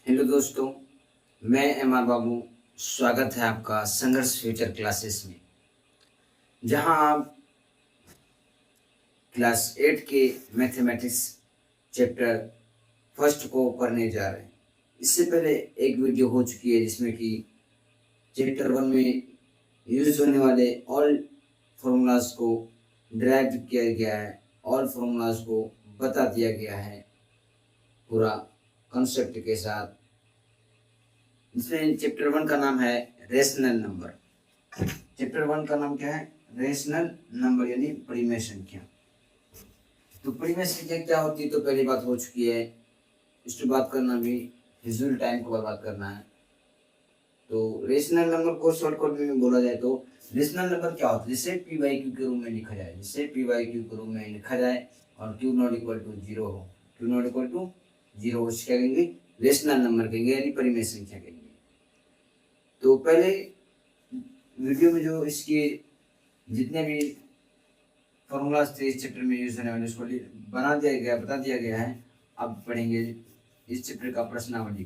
Hello दोस्तों, मैं M R बाबू। स्वागत है आपका संघर्ष फ्यूचर क्लासेस में, जहां आप क्लास 8 के मैथमेटिक्स चैप्टर फर्स्ट को पढ़ने जा रहे हैं। इससे पहले एक वीडियो हो चुकी है जिसमें कि चैप्टर 1 में यूज होने वाले ऑल फॉर्मूलाज को ड्राइव किया गया है, ऑल फॉर्मूलाज को बता दिया गया है पूरा कॉन्सेप्ट के साथ। इसमें चैप्टर 1 का नाम है रेशनल नंबर। चैप्टर 1 का नाम क्या है? रेशनल नंबर यानी परिमेय संख्या। तो परिमेय संख्या क्या होती है तो पहली बात हो चुकी है। इसकी बात करना भी फिजूल टाइम को बर्बाद करना है। तो रेशनल नंबर को शॉर्टकट में बोला जाए तो रेशनल नंबर क्या होता है? जिसे पी बाई क्यू के रूप में लिखा जाए, जिसे पी बाई क्यू के रूप में लिखा जाए और Q not equal to zero हो, Q not equal to zero हो, क्या कहेंगे? रेशनल नंबर कहेंगे यानी परिमेय संख्या कहेंगे। तो पहले वीडियो में जो इसके जितने भी फॉर्मूलाज थे इस चैप्टर में यूज होने वाले उसको बना दिया गया, बता दिया गया है। अब पढ़ेंगे इस चैप्टर का प्रश्नावली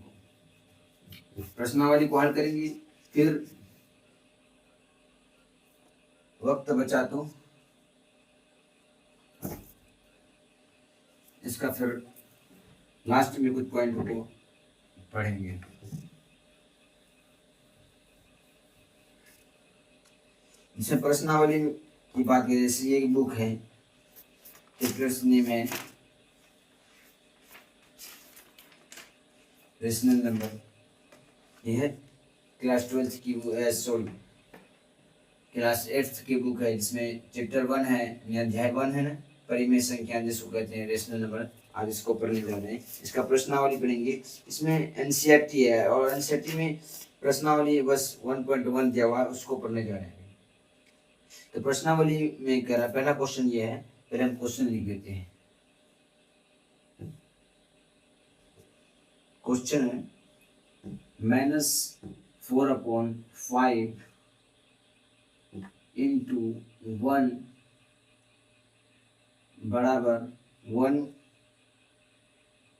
को हल करेंगे। फिर वक्त बचा तो इसका फिर लास्ट में कुछ पॉइंट को पढ़ेंगे। जैसे प्रश्नावली की बात करें, जैसे ये एक बुक है, चैप्टर्स नेम है रेशनल नंबर। ये है क्लास 12 की सॉरी क्लास 8 की बुक है, जिसमें चैप्टर 1 है या अध्याय 1 है ना, परिमेय संख्या जिसको कहते हैं रेशनल नंबर। आज इसको पढ़ने जा रहे हैं, इसका प्रश्नावली पढ़ेंगे। इसमें एनसीईआरटी है और एनसीईआरटी में प्रश्नावली बस 1.1 दिया हुआ है, उसको पढ़ने जा रहे हैं। तो प्रश्नावली में कह रहा है, पहला क्वेश्चन ये है, पहले हम क्वेश्चन लिख देते हैं। क्वेश्चन है -4/5 इंटू 1 बराबर 1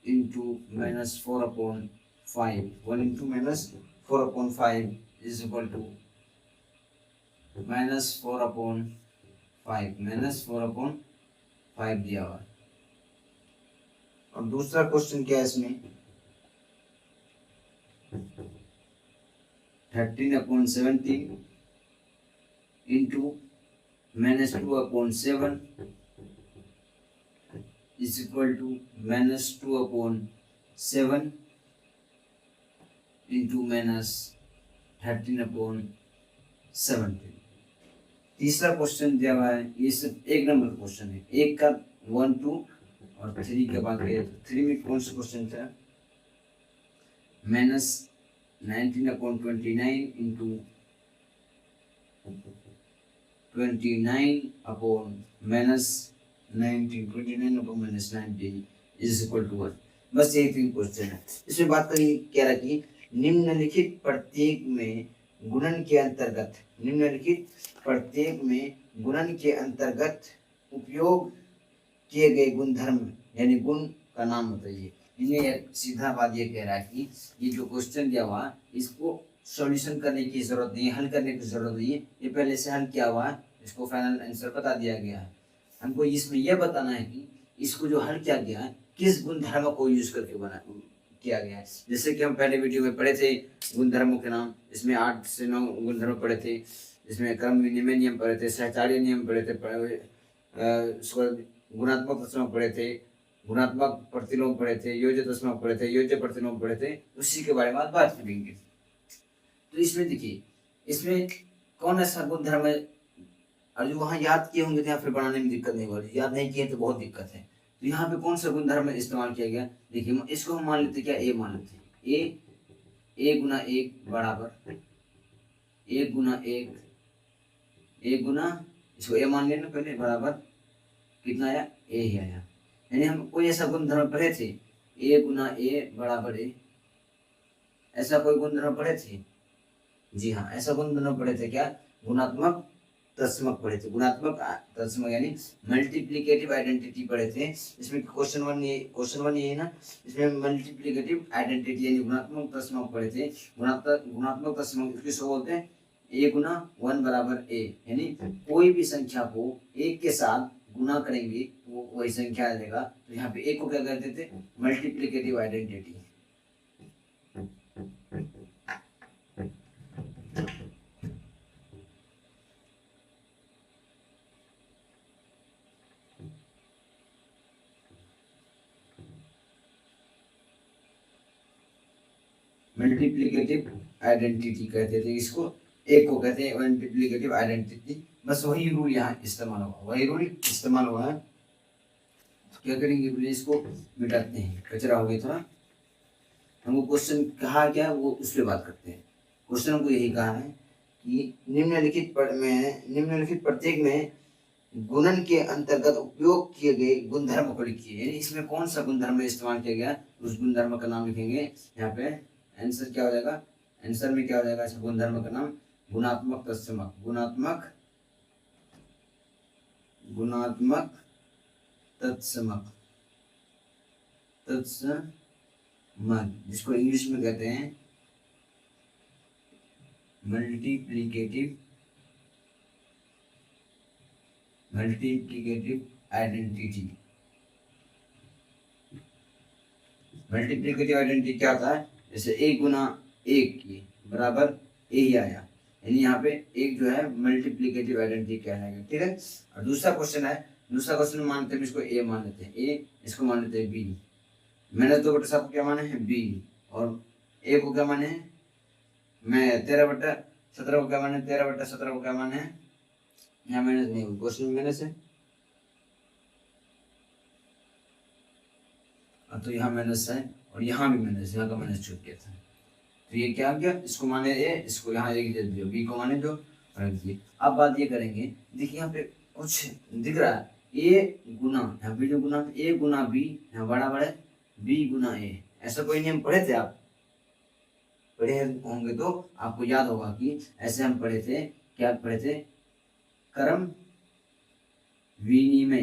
into -4/5, 1 into -4/5 is equal to -4/5 दिया हुआ। और दूसरा क्वेश्चन क्या है इसमें? 13/17 into -2/7 is equal to -2/7 into -13/17। तीसरा क्वेश्चन दिया हुआ है, ये सब एक नंबर क्वेश्चन है। एक का 1, 2 और 3 के बाद 3 में कौन सा क्वेश्चन था? -19/29 इंटू 29/-19 इज इक्वल टू 1। बस यही 3 क्वेश्चन है। इसमें बात करेंगे क्या रखी, निम्नलिखित प्रत्येक में गुणन के अंतर्गत, निम्नलिखित प्रत्येक में गुणन के अंतर्गत उपयोग किए गए गुणधर्म यानी गुण का नाम बताइए। इन्हें सीधा बात ये कह रहा है कि ये जो क्वेश्चन दिया हुआ इसको सॉल्यूशन करने की जरूरत नहीं है, हल करने की जरूरत नहीं है। ये पहले से हल किया हुआ है, इसको फाइनल आंसर बता दिया गया है। हमको इसमें यह बताना है कि इसको जो हल किया गया है किस गुणधर्म को यूज करके बना किया गया है। जैसे कि हम पहले वीडियो में पढ़े थे गुणधर्मों के नाम, इसमें 8 से 9 गुणधर्म पढ़े थे, जिसमें क्रम विनिमय नियम पढ़े थे, सहचार्य नियम पढ़े थे, गुणात्मक दशमलव पढ़े थे, गुणात्मक प्रतिलोम पढ़े थे, योज्य दशमलव पढ़े थे, योज्य प्रतिलोम पढ़े थे। उसी के बारे में बात करेंगे। तो इसमें देखिए, इसमें कौन ऐसा गुणधर्म है और जो वहाँ याद किए होंगे तो यहाँ फिर बनाने में दिक्कत नहीं होगी, याद नहीं किए तो बहुत दिक्कत है। तो यहाँ पे कौन सा गुणधर्म इस्तेमाल किया गया? देखिए, इसको हम मान लेते क्या, ए मान लेते हैं। ए गुना 1 बराबर 1 गुना 1, 1 गुना, इसको ए मान लेना पहले, बराबर कितना आया? ए ही आया। यानी हम कोई ऐसा गुणधर्म पढ़े थे, ए गुना ए बराबर ए, ऐसा कोई गुणधर्म पढ़े थे? जी हाँ, ऐसा गुणधर्म पढ़े थे क्या? गुणात्मक तत्समक पढ़े थे, गुणात्मक तत्समक यानी मल्टीप्लिकेटिव आइडेंटिटी पढ़े थे। इसमें क्वेश्चन वन ये है ना, इसमें मल्टीप्लिकेटिव आइडेंटिटी यानी गुणात्मक तत्समक पढ़े थे। गुणात्मक तत्समक किसको बोलते हैं? ए गुना 1 बराबर ए, यानी कोई भी संख्या को एक के साथ गुना करेंगे तो वही संख्या आ जाएगा। तो यहाँ पे एक को क्या करते थे? Multiplicative identity. मल्टीप्लिकेटिव आइडेंटिटी कहते थे इसको, एक को कहते हैं मल्टीप्लिकेटिव आइडेंटिटी। बस वही रूल यहाँ इस्तेमाल हुआ है। तो क्या करेंगे बोले, इसको मिटाते हैं, कचरा हो गया थोड़ा। हमको क्वेश्चन कहा क्या वो उस पर बात करते हैं। क्वेश्चन हमको यही कहा है कि निम्नलिखित प्रत्येक में गुणन के अंतर्गत उपयोग किए गए गुणधर्म को लिखिए। यानी इसमें कौन सा गुणधर्म इस्तेमाल किया गया, उस गुणधर्म का नाम लिखेंगे। यहाँ पे आंसर क्या हो जाएगा? आंसर में क्या हो जाएगा? इस गुणधर्म का नाम गुणात्मक तत्समक। गुणात्मक तत्समक, जिसको इंग्लिश में कहते हैं मल्टीप्लिकेटिव आइडेंटिटी। मल्टीप्लिकेटिव आइडेंटिटी क्या होता है? जैसे एक गुना एक की बराबर ए ही आया, यानी यहाँ पे एक जो है मल्टीप्लिकेटिव आइडेंटिटी कहलाएगा। ठीक है। और दूसरा क्वेश्चन मानते हैं इसको ए मान लेते हैं, ए इसको मान लेते हैं बी। -2/7 को क्या माने हैं? बी। और ए को क्या माने हैं? मैं 13/17 को क्या माने? 13/17 को क्या माने हैं? यहाँ माइनस नहीं, क्वेश्चन में माइनस है तो यहाँ माइनस है और यहाँ भी माइनस, यहाँ का माइनस छूट गया था। तो ये क्या गया? इसको माने ए, इसको यहाँ एक दे दियो, बी को माने दो। अब बात ये करेंगे, देखिए यहाँ पे कुछ दिख रहा है, ए गुना, यहाँ पे जो गुना ए गुना बी, यहाँ बराबर है बी गुना ए। ऐसा कोई नियम पढ़े थे आप? पढ़े होंगे तो आपको याद होगा कि ऐसे हम पढ़े थे। क्या पढ़े थे? क्रम विनिमय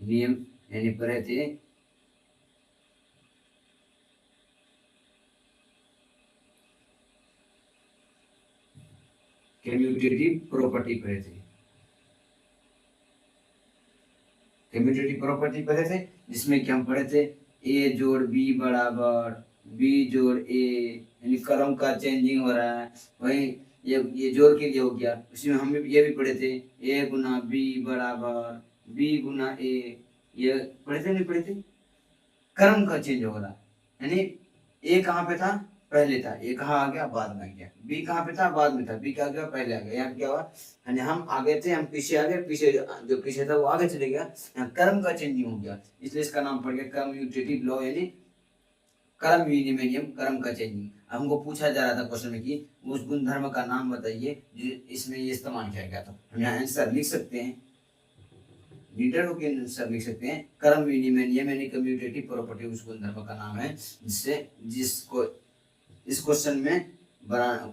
नियम यानी पढ़े थे कम्यूटेटिव प्रॉपर्टी पढ़े थे। जिसमें क्या हम पढ़े थे? ए जोड़ बी बराबर बी जोड़ ए, यानी क्रम का चेंजिंग हो रहा है। वही ये जोड़ के लिए हो गया। उसमें हम ये भी पढ़े थे, ए गुना बी बराबर बी गुना ए। ये पढ़े थे नहीं पढ़े थे? क्रम का चेंज हो रहा, यानी ए कहाँ पे था? पहले था। ए कहाँ आ गया? बाद में आ गया। बी कहाँ पे था? बाद में था। बी क्या गया? पहले आ गया। यहाँ क्या हुआ? यानी हम आगे थे, हम पीछे आ गए, पीछे जो पीछे था वो आगे चले गया। यहाँ क्रम का चेंजिंग हो गया, इसलिए इसका नाम पड़ गया कम्यूटेटिव लॉ, यानी क्रम विनिमय नियम, क्रम का चेंजिंग। अब हमको पूछा जा रहा था क्वेश्चन में कि उस गुणधर्म का नाम बताइए जो इसमें ये इस्तेमाल किया गया था। हम यहाँ आंसर लिख सकते हैं, लीडर के आंसर लिख सकते हैं। क्रम विनिमय नियम यानी कम्यूटेटिव प्रॉपर्टी उस गुणधर्म का नाम है जिसको इस क्वेश्चन में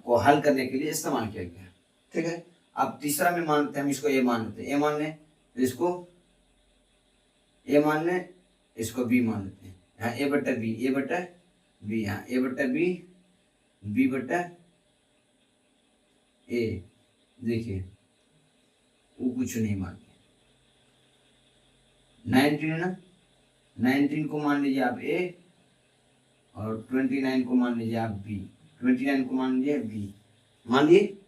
को हल करने के लिए इस्तेमाल किया गया। ठीक है। अब तीसरा में मानते हैं, हम इसको ए मान लेते हैं। ए मान लें तो इसको ए मान लें, इसको बी मान लेते हैं। यहाँ ए बट्टा बी, यहाँ ए बट्टा बी बट्टा ए। देखिए वो कुछ नहीं मान लिया। 19 है ना, 19 को मान लीजिए आप ए और 29 को मान लीजिए आप बी। 29 को मान लीजिए बी, मान लिए।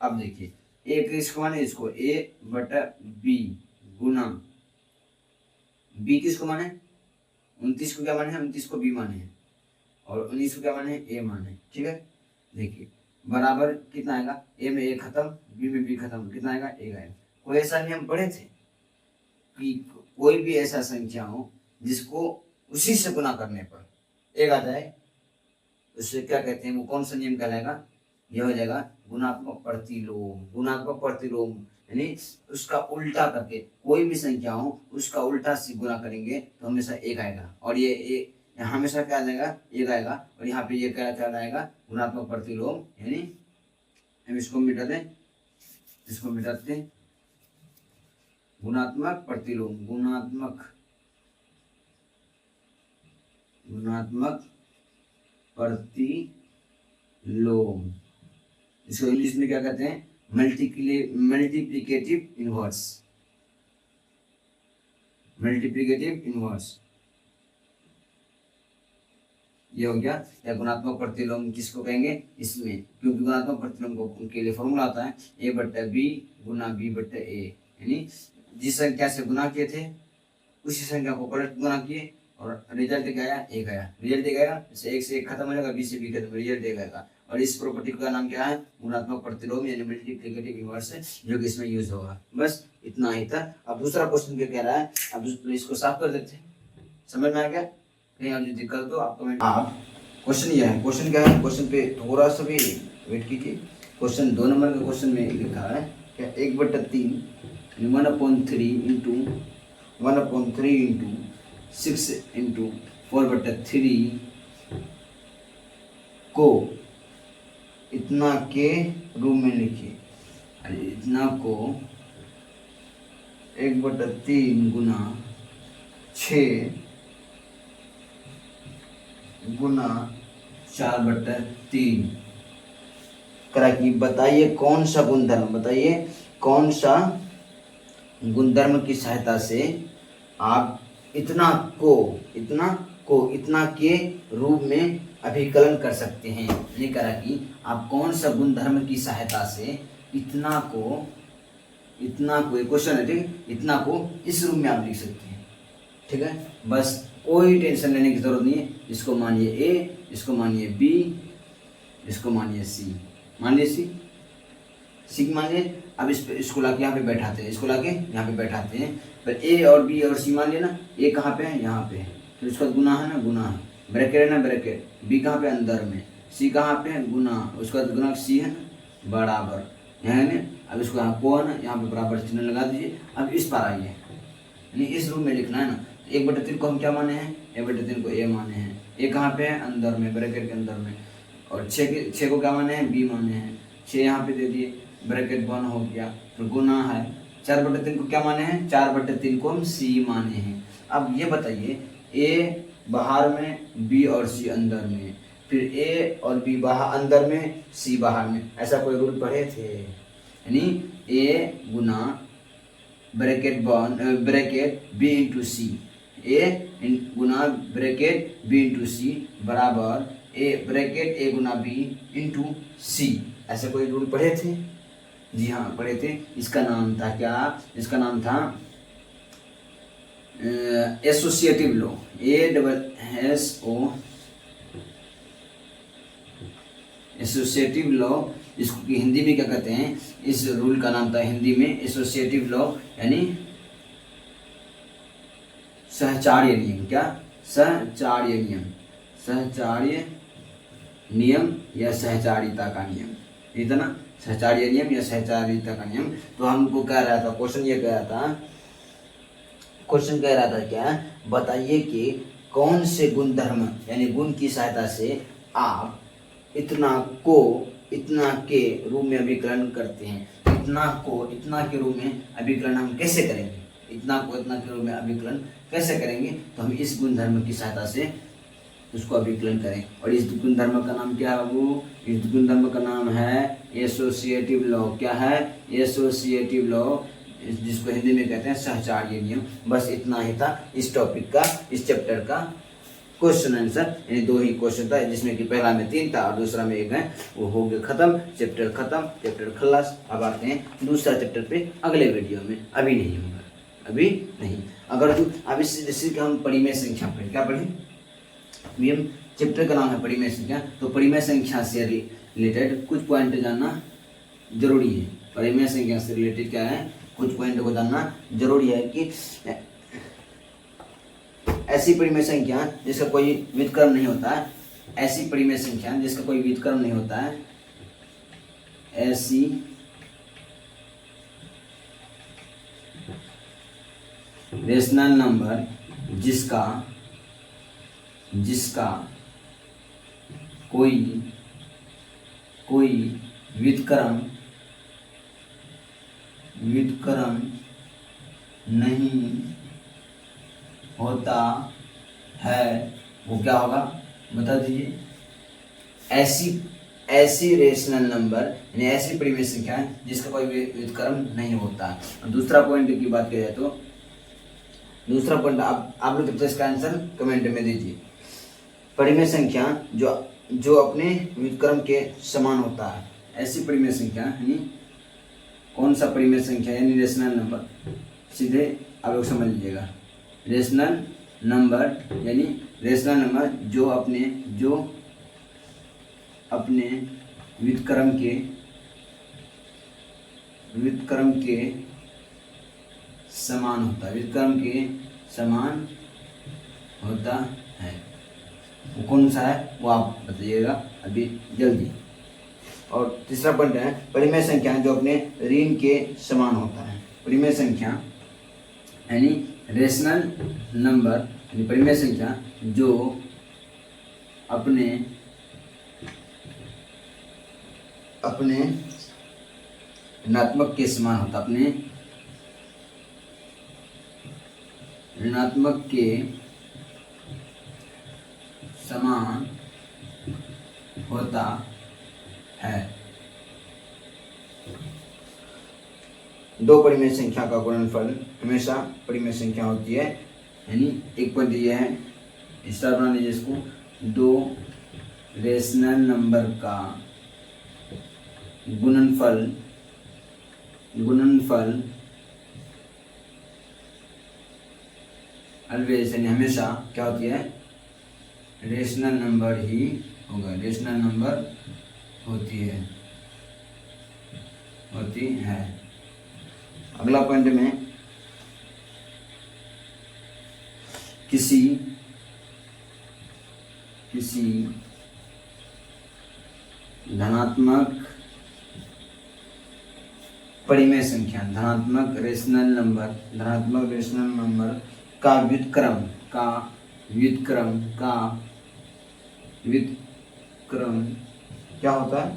अब देखिए ए किसको माने? इसको ए बटा बी गुना बी किसको माने? 29 को क्या माने? 29 को बी माने और 19 को क्या माने? ए माने। ठीक है। देखिए बराबर कितना आएगा? ए में ए खत्म, बी में बी खत्म, कितना आएगा? एक आएगा। कोई ऐसा नियम पढ़े थे कि कोई भी ऐसा संख्या हो जिसको उसी से गुना करने पर एक आ जाए, उससे क्या कहते हैं? वो कौन सा नियम कहलाएगा? यह हो जाएगा गुणात्मक प्रतिलोम। यानी उसका उल्टा करके कोई भी संख्या हो उसका उल्टा से गुना करेंगे तो हमेशा एक आएगा। और ये यहाँ हमेशा क्या आ जाएगा, एक आएगा, और यहाँ पे ये क्या आएगा, गुणात्मक प्रतिलोम, यानी हम इसको मिटा दें, इसको मिटाते हैं, गुणात्मक प्रतिलोम, गुणात्मक प्रतिलोम, इसको इंग्लिश में क्या कहते हैं, मल्टीप्लिकेटिव इनवर्स, मल्टीप्लिकेटिव इनवर्स, ये हो गया। या गुणात्मक प्रतिलोम किसको कहेंगे, इसमें, क्योंकि गुणात्मक प्रतिलोम को के लिए फॉर्मूला आता है a/b गुना b/a, यानी जिस संख्या से गुना किए थे उसी संख्या को पलट गुना किए और रिजल्ट क्या आया, एक आया, रिजल्ट एक आएगा, जैसे एक से एक खत्म हो जाएगा, बी से बी खत्म, रिजल्ट एक आएगा। और इस प्रॉपर्टी का नाम क्या है, गुणात्मक प्रतिलोम यानी मल्टीप्लिकेटिव इनवर्स है, जो कि इसमें यूज होगा। बस इतना ही था। अब दूसरा क्वेश्चन क्या कह रहा है, अब इसको साफ कर देते हैं, समझ में आ गया, कहीं और जो दिक्कत तो आप कमेंट। आप क्वेश्चन ये है, क्वेश्चन क्या है, क्वेश्चन पे थोड़ा सा भी वेट कीजिए। क्वेश्चन 2 नंबर के क्वेश्चन में लिखा है क्या, 1/3 1/3 इंटू 1/3 इंटू 6 इंटू 4/3 को इतना के रूप में लिखिए। इतना को 1/3 गुना 6 गुना 4/3 करा कि बताइए कौन सा गुणधर्म, बताइए कौन सा गुणधर्म की सहायता से आप इतना के रूप में अभिकलन कर सकते हैं। ये करा कि आप कौन सा गुणधर्म की सहायता से इतना को क्वेश्चन है, ठीक, इतना को इस रूप में आप लिख सकते हैं, ठीक है। बस कोई टेंशन लेने की जरूरत नहीं है। इसको मानिए ए, इसको मानिए बी, इसको मानिए सी, मान लीजिए सी मान लिए। अब इसको लाके यहाँ पे बैठाते हैं, इसको लाके यहाँ पे बैठाते हैं। पर ए और बी और सी मान लिया ना, ए कहाँ पे है, यहाँ पे है, तो इसका गुना है ना, गुना है, ब्रैकेट है ना, ब्रैकेट, बी कहाँ पे, अंदर में, सी कहाँ पे है, गुना, उसका गुना सी है ना, बराबर, यहाँ है ना। अब इसको यहाँ को है ना, यहाँ पे बराबर चिन्ह लगा दीजिए। अब इस पर आइए, यानी इस रूप में लिखना है ना। 1/3 को हम क्या माने हैं, 1/3 को ए माने हैं, ए कहाँ पे है, अंदर में, ब्रैकेट के अंदर में। और 6 को क्या माने हैं, बी माने हैं, 6 यहाँ पे दे दिए, ब्रैकेट 1 हो गया, तो गुना है। 4/3 को क्या माने हैं, 4/3 को हम सी माने हैं। अब ये बताइए, ए बाहर में, बी और सी अंदर में, फिर ए और बी बाहर अंदर में, सी बाहर में, ऐसा कोई रूल पढ़े थे? यानी ए गुना ब्रैकेट बी इंटू सी, ए गुना ब्रैकेट बी इंटू सी बराबर A bracket A Guna B into सी, ऐसे कोई रूल पढ़े थे? जी हाँ पढ़े थे। इसका नाम था क्या, इसका नाम था एसोसिएटिव लॉ, एसोसिएटिव लॉ, इसको हिंदी में क्या कहते हैं, इस रूल का नाम था हिंदी में एसोसिएटिव लॉ, यानी सहचार्य नियम। क्या, सहचार्य नियम, सहचार्य नियम या सहचारिता का नियम, इतना सहचार्य नियम या सहचारिता का नियम। तो हमको कह रहा था, क्वेश्चन ये कह रहा था, क्वेश्चन कह रहा था क्या, बताइए कि कौन से गुणधर्म यानी गुण की सहायता से आप इतना के रूप में अभिकलन करते हैं। इतना के रूप में अभिकलन हम कैसे करेंगे, इतना के रूप में अभिकलन कैसे करेंगे, तो हम इस गुणधर्म की सहायता से उसको अभिकलन करें। और इस गुणधर्म का नाम क्या है बाबू, इस गुणधर्म का नाम है एसोसिएटिव लॉ। क्या है, एसोसिएटिव लॉ, जिसको हिंदी में कहते हैं सहचार्य नियम। बस इतना ही था इस टॉपिक का, इस चैप्टर का क्वेश्चन आंसर, यानी 2 ही क्वेश्चन था, जिसमें कि पहला में 3 था और दूसरा में 1 है। वो हो गया खत्म, चैप्टर खलास। अब आते हैं दूसरा चैप्टर पे अगले वीडियो में, अभी नहीं होगा, अभी नहीं। अगर तू अब इससे जैसे कि हम परिमेय संख्या पढ़े, क्या पढ़े, हम चैप्टर का नाम है परिमेय संख्या, तो परिमेय संख्या से रिलेटेड कुछ पॉइंट जानना जरूरी है। परिमेय संख्या से रिलेटेड क्या है, कुछ पॉइंट को जानना जरूरी है कि ऐसी परिमेय संख्या जिसका कोई व्युत्क्रम नहीं होता है, ऐसी परिमेय संख्या जिसका कोई व्युत्क्रम नहीं होता है, ऐसी रेशनल नंबर जिसका जिसका कोई व्युत्क्रम नहीं होता है, वो क्या होगा बता दीजिए। ऐसी रेशनल नंबर यानी ऐसी परिमेय संख्या है जिसका कोई व्युत्क्रम नहीं होता। और दूसरा पॉइंट की बात की जाए तो दूसरा पॉइंट आप लोग तो इसका आंसर कमेंट में दीजिए। परिमेय संख्या जो अपने व्युत्क्रम के समान होता है, ऐसी परिमेय संख्या यानी कौन सा परिमेय संख्या यानी रेशनल नंबर, सीधे आप लोग समझ लीजिएगा। रेशनल नंबर यानी रेशनल नंबर जो अपने व्युत्क्रम के समान होता है, व्युत्क्रम के समान होता है। वो कौन सा है वो आप बताइएगा अभी जल्दी। और तीसरा पॉइंट है परिमेय संख्या जो अपने ऋण के समान होता है। परिमेय संख्या यानी रेशनल नंबर यानी परिमेय संख्या जो अपने ऋणात्मक के समान होता, अपने ऋणात्मक के समान होता है। दो परिमेय संख्या का गुणनफल हमेशा परिमेय संख्या होती है, यानी एक पॉइंट ये है, स्टार बना लीजिए इसको। दो रेशनल नंबर का गुणनफल ऑलवेज यानी हमेशा क्या होती है, रेशनल नंबर ही होगा, रेशनल नंबर होती है। अगला पॉइंट में किसी धनात्मक परिमेय संख्या, धनात्मक रेशनल नंबर का व्युत्क्रम क्या होता है,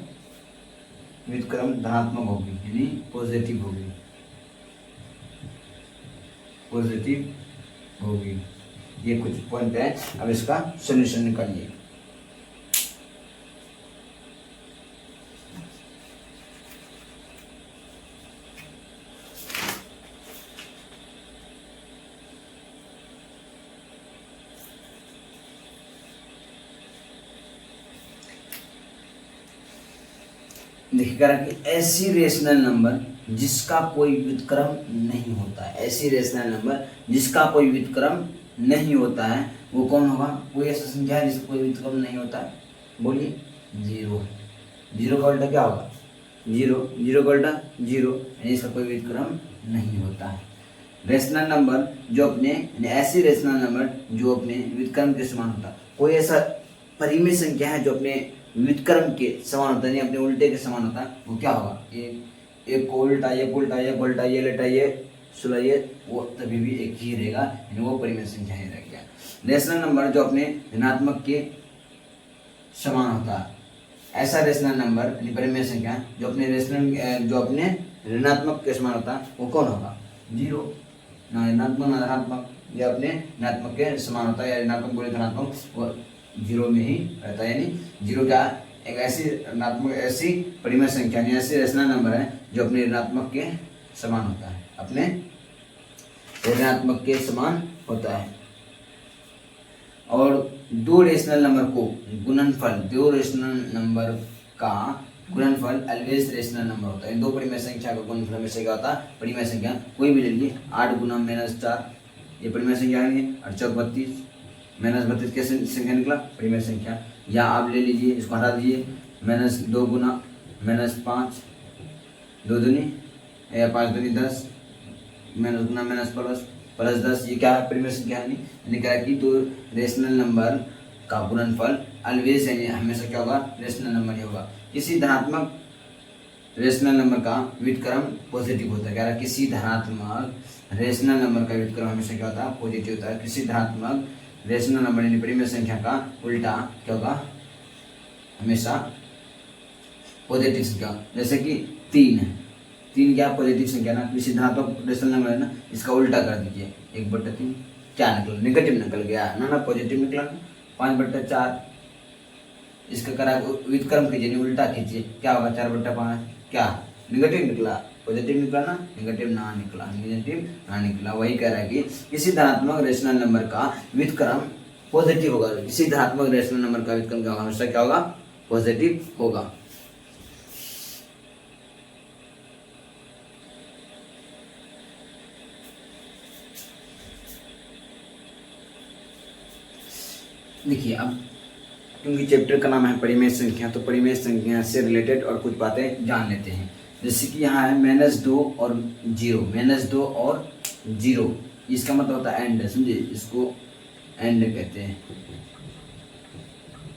व्युत्क्रम धनात्मक होगी यानी पॉजिटिव होगी। ये कुछ पॉइंट है, अब इसका सॉल्यूशन निकालिए। देखिएगा कि ऐसी रेशनल नंबर जिसका कोई व्युत्क्रम नहीं होता है, ऐसी रेशनल नंबर जिसका कोई व्युत्क्रम नहीं होता है वो कौन होगा, कोई ऐसा संख्या है जिसका कोई व्युत्क्रम नहीं होता है, बोलिए जीरो का उल्टा क्या होगा, जीरो का उल्टा जीरो, यानी इसका कोई व्युत्क्रम नहीं होता है। रेशनल नंबर जो अपने ऐसी रेशनल नंबर जो अपने व्युत्क्रम के समान होता है, कोई ऐसा परिमेय संख्या है जो अपने व्युत्क्रम के समान होता है, अपने उल्टे के समान होता है, वो क्या होगा, एक को उल्टाइए लेटाइए सुलाइए, वो तभी भी एक ही रहेगा, वो परिमेय संख्या ही रहेगा। रेशनल नंबर जो अपने ऋणात्मक के समान होता है, ऐसा रेशनल नंबर यानी परिमेय संख्या जो अपने ऋणात्मक के समान होता है वो कौन होगा, जीरो, ना ऋणात्मक ना धनात्मक, या अपने ऋणात्मक के समान होता है, या ऋणात्मक बोले धनात्मक वो जीरो में ही रहता है। यानी जीरो क्या एक ऐसी परिमेय संख्या यानी ऐसी रेशनल नंबर है जो अपने ऋणात्मक के समान होता है, अपने ऋणात्मक के समान होता है। और दो रेशनल नंबर का गुणनफल ऑलवेज रेशनल नंबर होता है। दो परिमेय संख्या का गुणनफल हमेशा क्या होता है, परिमेय संख्या कोई भी ले लीजिए, 8 गुना -4 ये परिमेय संख्या है, और 32 -32 कैसे संख्या निकला, परिमेय संख्या। या आप ले लीजिए, इसको हटा दीजिए, -2 गुना -5 2 दूनी या 5 दूनी 10 माइनस गुना माइनस प्लस 10, ये क्या है, परिमेय संख्या है। यानी क्या है कि तो रेशनल नंबर का गुणनफल ऑलवेज यानी हमेशा क्या होगा, रेशनल नंबर ही होगा। किसी धनात्मक रेशनल नंबर का व्युत्क्रम पॉजिटिव होता है, क्या किसी धनात्मक रेशनल नंबर का व्युत्क्रम हमेशा क्या होता है, पॉजिटिव होता है। किसी धनात्मक रेशनल नंबर यानी परिमेय संख्या का उल्टा क्या होगा, हमेशा पॉजिटिव संख्या। जैसे कि 3 है, 3 क्या पॉजिटिव संख्या ना, किसी धनात्मक रेशनल नंबर है ना, इसका उल्टा कर दीजिए, 1/3 क्या निकला, नेगेटिव निकल गया ना, पॉजिटिव निकला। 5/4 इसका करा व्युत्क्रम कीजिए, उल्टा कीजिए, क्या होगा, 4/5 क्या नेगेटिव निकला, पॉजिटिव निकला ना, नेगेटिव ना निकला, नेगेटिव ना निकला। वही कह रहा है कि किसी धनात्मक रेशनल नंबर का व्युत्क्रम पॉजिटिव होगा, किसी धनात्मक रेशनल नंबर का व्युत्क्रम क्या होगा, हमेशा क्या होगा, पॉजिटिव होगा। देखिए अब क्योंकि चैप्टर का नाम है परिमेय संख्या, तो परिमेय संख्या से रिलेटेड और कुछ बातें जान लेते हैं। जैसे कि यहाँ है -2 और 0, -2 और 0, इसका मतलब होता है एंड, समझे, इसको एंड कहते हैं।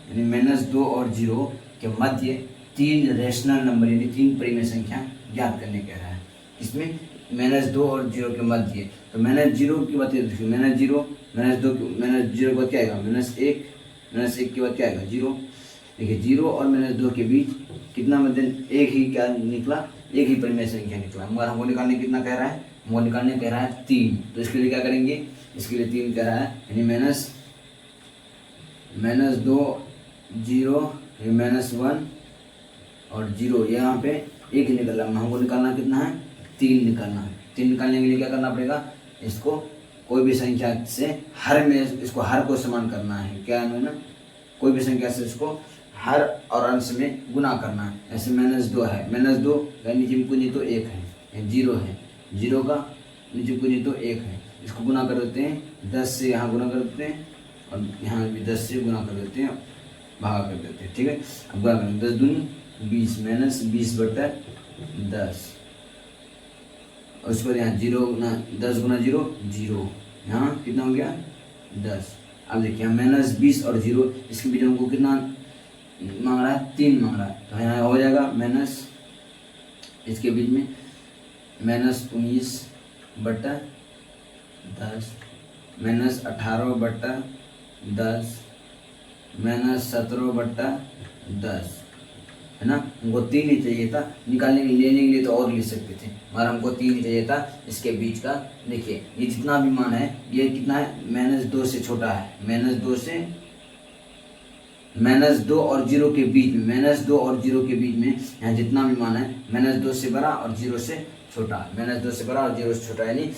यानी -2 और 0 के मध्य 3 रेशनल नंबर यानी 3 परिमेय संख्या ज्ञात करने कह रहा है। इसमें -2 और 0 के मध्य, तो -0 की बात देखिए, -0 के बाद क्या आएगा, -1 के बाद क्या आएगा, 0। देखिए 0 और -2 के बीच कितना मध्य, एक ही क्या निकला, एक ही परिमेय संख्या निकला, मगर हमको निकालने कितना कह रहा है, हमको निकालने कह रहा है 3। तो इसके लिए क्या करेंगे, इसके लिए 3 कह रहा है, यानी -2 0 -1 और 0, यहाँ पे एक निकला, हमको निकालना कितना है, 3 निकालना है। 3 निकालने के लिए क्या करना पड़ेगा, इसको कोई भी संख्या से हर में इसको हर को समान करना है, क्या है ना, कोई भी संख्या से इसको हर और अंश में गुना करना है। ऐसे -2 है, -2 का नीचे में पूंजी तो 1 है, 0 है, 0 का नीचे पूंजी तो 1 है, इसको गुना कर देते हैं, 10 से यहाँ गुना कर देते हैं और यहाँ भी 10 से गुना कर देते हैं, भागा कर देते हैं, ठीक है। अब गुना करें, 10 दूनी 20 -20/10, और उसके बाद यहाँ 10 गुना 0 0, यहाँ कितना हो गया 10। अब देखिए -20 और 0, इसके बीच हमको कितना मांग रहा है, 3 मांग रहा है, तो यहाँ हो जाएगा माइनस, इसके बीच में -19/10, -18/10, -17/10, है ना। हमको 3 ही चाहिए था, निकालने के लेने के लिए तो और ले सकते थे, मगर हमको 3 ही चाहिए था इसके बीच का। देखिए ये जितना भी मान है, ये कितना है, -2 से छोटा है, -2 और 0 के बीच में, -2 और 0 के बीच में यहाँ जितना भी मान है, -2 से बड़ा और 0 से छोटा, -2 से बड़ा और 0 से छोटा, यानी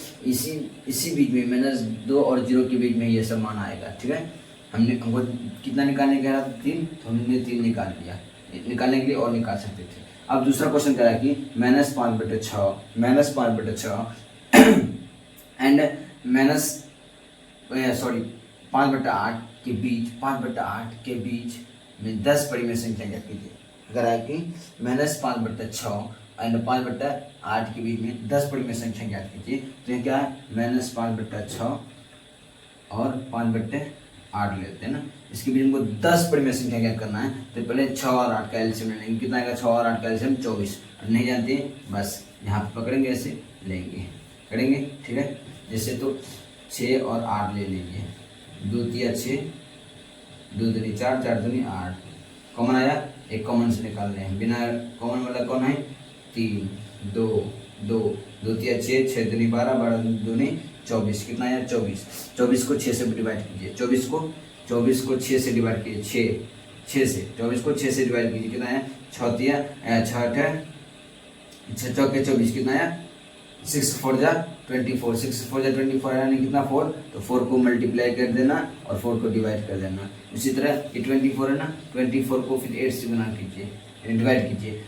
इसी बीच में -2 और 0 के बीच में ये सब मान आएगा, ठीक है। हमको कितना निकालने का था, 3, तो हमने 3 निकाल लिया, निकालने के लिए और निकाल सकते थे। अब दूसरा क्वेश्चन कह रहा है कि -5/6 एंड -5/8 के बीच में 10 परिमेय संख्या ज्ञात कीजिए। अगर है कि -5/6 एंड 5/8 के बीच में 10 परिमेय संख्या ज्ञात कीजिए, तो ये क्या है, -5/6 और 5/8 लेते हैं ना, इसके बीच हमको 10 परिमेय संख्या ज्ञात करना है, तो पहले 6 और 8 का एलसीएम लेंगे, कितना आएगा, 6 और 8 का एलसीएम 24, नहीं जानते बस यहाँ पे पकड़ेंगे, ऐसे लेंगे, करेंगे, ठीक है। जैसे तो 6 और 8 ले लीजिए, 2 तिया 6, 2 दूनी 4, 4 दूनी 8, कॉमन आया, एक कॉमन से निकाल रहे हैं, बिना कॉमन वाला कौन है, 3, 2 तिया 6, 6 दूनी 12, 12 दूनी 24, कितना आया, 24 को 6 से डिवाइड कीजिए, 24 को 6 से डिवाइड कीजिए, 24 को 6 से डिवाइड कीजिए, कितना आया, 6 तिया 6 चौके 24, कितना आया, 6 4 जा 24, 6 4 जा 24 यानी कितना 4, तो 4 को मल्टीप्लाई कर देना और 4 को डिवाइड कर देना। इसी तरह ये 24 है ना, 24 को फिर 8 से गुना कीजिए, डिवाइड कीजिए,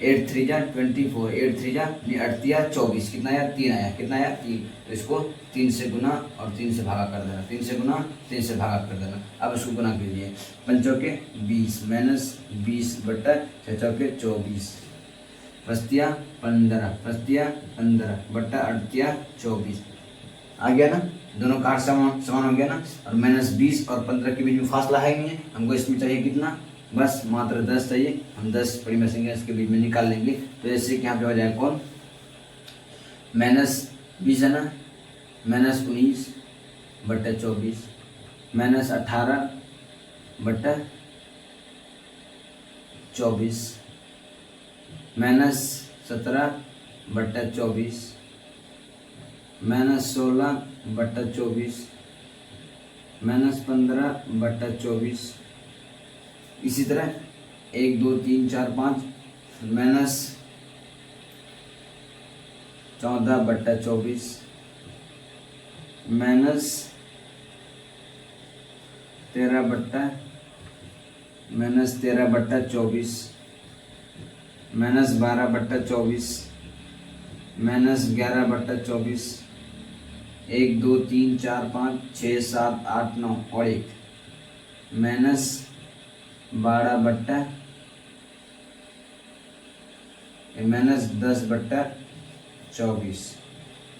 8 3 जा 24, 8 3 जा 8 तिया 24, कितना आया, 3 आया, कितना आया, 3, तो इसको 3 से गुना और 3 से भागा कर देना, 3 से गुना 3 से भागा कर देना। अब इसको गुना कीजिए, 5 चौके 20 -20/6 चौके 24, 5 तिया 15 बट्टा 8 तिया 24, आ गया ना, दोनों का समान हो गया ना। और -20 और 15 के बीच में फासला है नहीं है, हमको इसमें चाहिए कितना, बस मात्र 10 चाहिए, हम 10 परिमेय संख्या इसके बीच में निकाल लेंगे। तो जैसे कि यहाँ पे हो जाएगा कौन, -20 है ना, -19/24 -18/24 -17/24 -16/24 -15/24। इसी तरह 1 2 3 4 5 -14/24 -13/24 -12/24 -11/24 1 2 3 4 5 6 7 8 9 और 1 -10/24।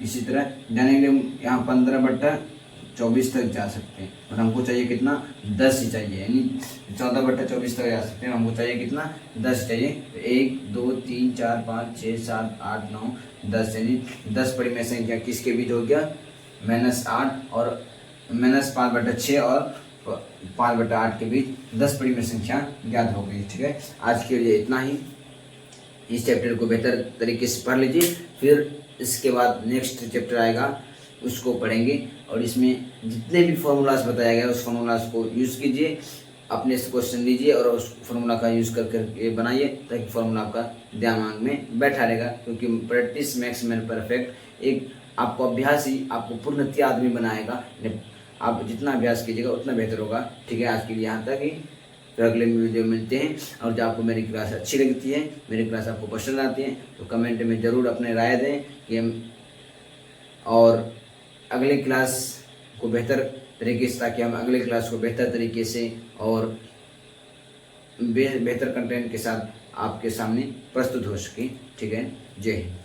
इसी तरह जाने के लिए यहाँ 15/24 तक जा सकते हैं और हमको चाहिए कितना 10 ही चाहिए, यानी 14/24 तक जा सकते हैं। हमको चाहिए कितना 10 चाहिए। तो 1 2 3 4 5 6 7 8 9 10, यानी 10 परिमेय संख्या किसके बीच हो गया -8 और -5/6 और 5/8 के बीच 10 परिमेय संख्या ज्ञात हो गई। ठीक है, आज के लिए इतना ही। इस चैप्टर को बेहतर तरीके से पढ़ लीजिए, फिर इसके बाद नेक्स्ट चैप्टर आएगा उसको पढ़ेंगे और इसमें जितने भी फॉर्मूलाज बताया गया उस फॉर्मूलाज को यूज़ कीजिए, अपने से क्वेश्चन लीजिए और उस फॉर्मूला का यूज़ करके बनाइए ताकि फॉर्मूला आपका दिमाग में बैठा रहेगा। क्योंकि प्रैक्टिस मेक्स मैन परफेक्ट, एक आपको अभ्यास ही आपको पूर्णतः आदमी बनाएगा। आप जितना अभ्यास कीजिएगा उतना बेहतर होगा। ठीक है, आज के लिए यहाँ तक ही, तो अगले वीडियो में मिलते हैं। और जब आपको मेरी क्लास अच्छी लगती है, मेरी क्लास आपको पसंद आती है, तो कमेंट में ज़रूर अपने राय दें कि हम और अगले क्लास को बेहतर तरीके से, ताकि हम अगले क्लास को बेहतर तरीके से और बेहतर कंटेंट के साथ आपके सामने प्रस्तुत हो सकें। ठीक है, जय हिंद।